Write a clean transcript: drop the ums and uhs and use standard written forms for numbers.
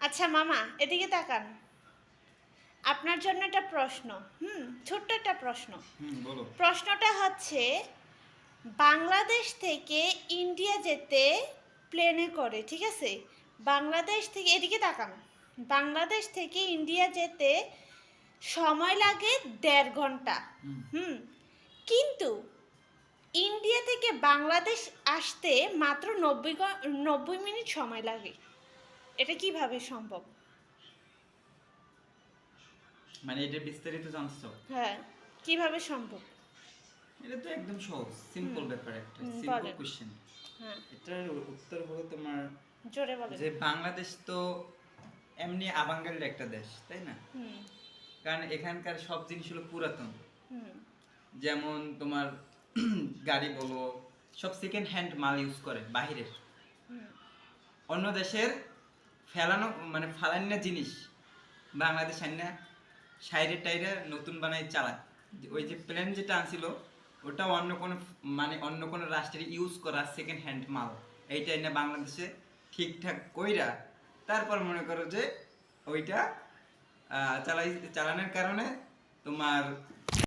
আচ্ছা মামা, এদিকে তাকান। আপনার জন্য একটা প্রশ্ন। ছোট্ট একটা প্রশ্ন। বলো। প্রশ্নটা হচ্ছে, বাংলাদেশ থেকে ইন্ডিয়া যেতে প্লেনে করে, ঠিক আছে? বাংলাদেশ থেকে, এদিকে তাকান। বাংলাদেশ থেকে ইন্ডিয়া যেতে সময় লাগে 1.5 ঘন্টা। হুম কিন্তু ইন্ডিয়া থেকে বাংলাদেশ আসতে মাত্র 90 মিনিট সময় লাগে। এটা কিভাবে সম্ভব? মানে এটা বিস্তারিত জানতে চাও? হ্যাঁ, কিভাবে সম্ভব? এটা তো একদম সহজ, হুম সিম্পল ব্যাপার, একটা হুম সিম্পল বলেন। কোশ্চেন। হ্যাঁ, এটার উত্তর হলো তোমার জোরে বলেন। যে বাংলাদেশ তো এমনি আবাঙ্গালির একটা দেশ, তাই না? হুম কারণ এখানকার সব জিনিস হলো পুরাতন। হুম যেমন তোমার গাড়ি বলো, সব সেকেন্ড হ্যান্ড মাল ইউজ করে বাহিরের। হুম অন্য দেশের ফেলানো মানে ফালান্না জিনিস বাংলাদেশ আইনা সাইডে টাইরে নতুন বানাই চালায়। ওই যে প্লেন যেটা আনছিল ওটা অন্য কোনো মানে অন্য কোনো রাষ্ট্রের ইউজ করা সেকেন্ড হ্যান্ড মাল, এইটা এনে বাংলাদেশে ঠিকঠাক কইরা তারপর মনে করো যে ওইটা চালানোর কারণে তোমার